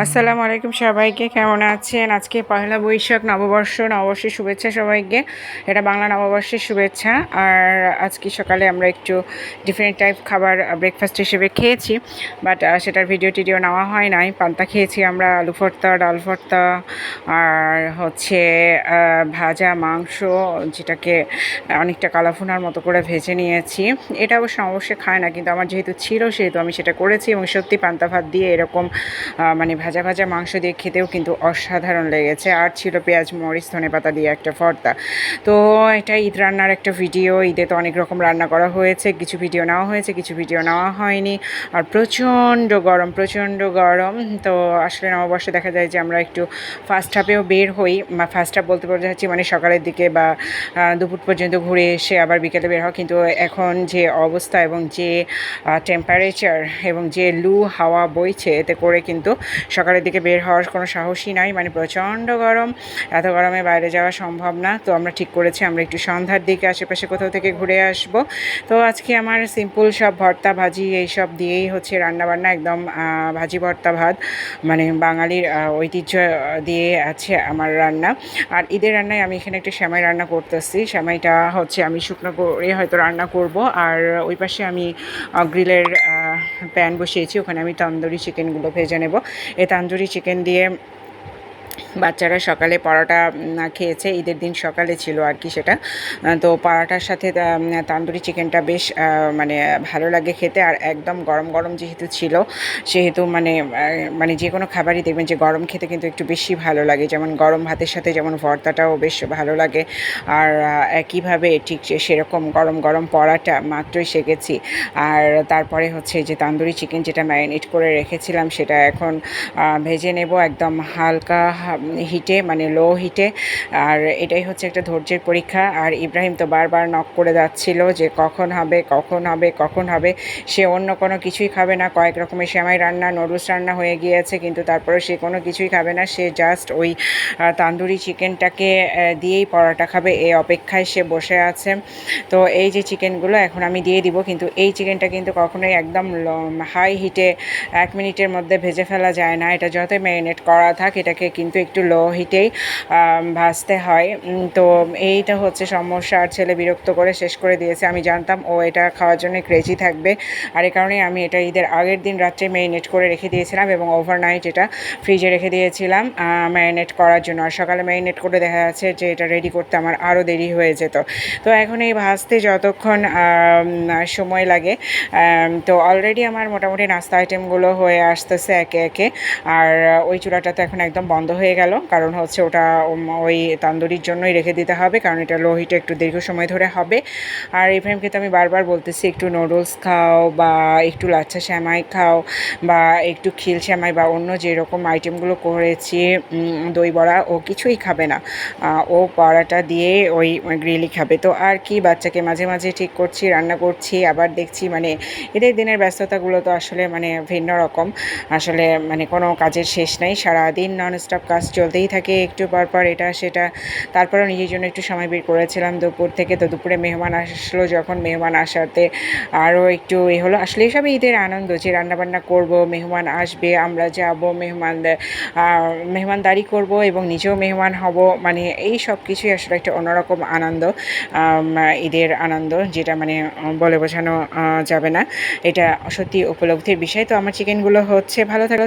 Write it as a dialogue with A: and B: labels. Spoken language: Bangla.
A: আসসালামু আলাইকুম সবাইকে, কেমন আছেন? আজকে পহেলা বৈশাখ, নববর্ষের শুভেচ্ছা সবাইকে। এটা বাংলা নববর্ষের শুভেচ্ছা। আর আজকে সকালে আমরা একটু ডিফারেন্ট টাইপ খাবার ব্রেকফাস্ট হিসেবে খেয়েছি, বাট সেটার ভিডিও নেওয়া হয় নাই। পান্তা খেয়েছি আমরা, আলু ভর্তা, ডাল ভর্তা, আর হচ্ছে ভাজা মাংস, যেটাকে অনেকটা কালাভুনার মতো করে ভেজে নিয়েছি। এটা অবশ্যই খায় না, কিন্তু আমার যেহেতু ছিল সেহেতু আমি সেটা করেছি। এবং সত্যি পান্তা ভাত দিয়ে এরকম মানে ভাজা ভাজা মাংস দিয়ে খেতেও কিন্তু অসাধারণ লেগেছে। আর ছিল পেঁয়াজ মরিচ ধনেপাতা দিয়ে একটা ভর্তা। তো এটা ঈদ রান্নার একটা ভিডিও। ঈদে তো অনেক রকম রান্না করা হয়েছে, কিছু ভিডিও নেওয়া হয়েছে, কিছু ভিডিও নেওয়া হয়নি। আর প্রচণ্ড গরম। তো আসলে নববর্ষে দেখা যায় যে আমরা একটু ফার্স্ট হাফেও বের হই, বা ফার্স্ট হাফ বলতে বোঝাচ্ছি মানে সকালের দিকে বা দুপুর পর্যন্ত ঘুরে এসে আবার বিকেলে বের হওয়া। কিন্তু এখন যে অবস্থা এবং যে টেম্পারেচার এবং যে লু হাওয়া বইছে, এতে করে কিন্তু সকালের দিকে বের হওয়ার কোনো সাহসই নাই। মানে প্রচণ্ড গরম, এত গরমে বাইরে যাওয়া সম্ভব না। তো আমরা ঠিক করেছি আমরা একটু সন্ধ্যার দিকে আশেপাশে কোথাও থেকে ঘুরে আসব। তো আজকে আমার সিম্পল সব ভর্তা ভাজি এইসব দিয়েই হচ্ছে রান্নাবান্না, একদম ভাজি ভর্তা ভাত, মানে বাঙালির ঐতিহ্য দিয়ে আছে আমার রান্না। আর ঈদের রান্নায় আমি এখানে একটা সেমাই রান্না করতেছি। সেমাইটা হচ্ছে আমি শুকনো করে হয়তো রান্না করব। আর ওই পাশে আমি গ্রিলের প্যান বসিয়েছি, ওখানে আমি তন্দুরি চিকেনগুলো ভেজে নেব। এই তান্দুরি চিকেন দিয়ে বাচ্চারা সকালে পরোটা খেয়েছে, ঈদের দিন সকালে ছিল আর কি সেটা। তো পরোটার সাথে তান্দুরি চিকেনটা বেশ মানে ভালো লাগে খেতে। আর একদম গরম যেহেতু ছিল, সেহেতু মানে যে কোনো খাবারই দেখবেন যে গরম খেতে কিন্তু একটু বেশি ভালো লাগে। যেমন গরম ভাতের সাথে যেমন ভর্তাটাও বেশ ভালো লাগে। আর একইভাবে ঠিক সেরকম গরম পরোটা মাত্রই সেঁকেছি। আর তারপরে হচ্ছে যে তান্দুরি চিকেন যেটা ম্যারিনেট করে রেখেছিলাম, সেটা এখন ভেজে নেব একদম হালকা হিটে, মানে লো হিটে। আর এটাই হচ্ছে একটা ধৈর্যের পরীক্ষা। আর ইব্রাহিম তো বারবার নক করে যাচ্ছিল যে কখন হবে। সে অন্য কোনো কিছুই খাবে না। কয়েক রকমের সেমাই রান্না, নুডলস রান্না হয়ে গিয়েছে, কিন্তু তারপরে সে কোনো কিছুই খাবে না। সে জাস্ট ওই তান্দুরি চিকেনটাকে দিয়েই পরোটা খাবে, এই অপেক্ষায় সে বসে আছে। তো এই যে চিকেনগুলো এখন আমি দিয়ে দিব, কিন্তু এই চিকেনটা কিন্তু কখনোই একদম হাই হিটে 1 মিনিটের মধ্যে ভেজে ফেলা যায় না। এটা যতই ম্যারিনেট করা থাক, এটাকে কিন্তু একটু লো হিটেই ভাজতে হয়। তো এইটা হচ্ছে সমস্যা। আর ছেলে বিরক্ত করে শেষ করে দিয়েছে। আমি জানতাম ও এটা খাওয়ার জন্য ক্রেজি থাকবে, আর এই কারণেই আমি এটা ঈদের আগের দিন রাত্রে ম্যারিনেট করে রেখে দিয়েছিলাম এবং ওভারনাইট এটা ফ্রিজে রেখে দিয়েছিলাম ম্যারিনেট করার জন্য। আর সকালে ম্যারিনেট করে দেখা যাচ্ছে যে এটা রেডি করতে আমার আরও দেরি হয়ে যেত। তো এখন এই ভাজতে যতক্ষণ সময় লাগে, তো অলরেডি আমার মোটামুটি নাস্তা আইটেমগুলো হয়ে আসতেছে একে। আর ওই চুলাটা তো এখন একদম বন্ধ হয়ে গেল, কারণ হচ্ছে ওটা ওই তান্দুরির জন্যই রেখে দিতে হবে, কারণ এটা লো হিটে একটু দীর্ঘ সময় ধরে হবে। আর ইব্রাহিমকে তো আমি বারবার বলতেছি একটু নুডলস খাও, বা একটু লাচ্ছা সেমাই খাও, বা একটু খিল সেমাই, বা অন্য যেরকম আইটেমগুলো করেছি, দই বড়া, ও কিছুই খাবে না। ও পরোটা দিয়ে ওই গ্রিলই খাবে। তো আর কি, বাচ্চাকে মাঝে ঠিক করছি, রান্না করছি, আবার দেখছি। মানে ঈদের দিনের ব্যস্ততাগুলো তো আসলে মানে ভিন্ন রকম। আসলে মানে কোনো কাজের শেষ নাই, সারাদিন ননস্টপ কাজ চলতেই থাকে, একটু পর এটা সেটা। তারপরেও নিজের জন্য একটু সময় বের করেছিলাম দুপুর থেকে। তো দুপুরে মেহমান আসলো, যখন মেহমান আসাতে আরও একটু হলো। আসলে এসবই ঈদের আনন্দ, যে রান্নাবান্না করব, মেহমান আসবে, আমরা যাব, মেহমানদারি করব এবং নিজেও মেহমান হব। মানে এই সব কিছুই আসলে একটা অন্যরকম আনন্দ, ঈদের আনন্দ, যেটা মানে বলে বোঝানো যাবে না। এটা সত্যি উপলব্ধির বিষয়। তো আমার চিকেনগুলো হচ্ছে, ভালো থাকো।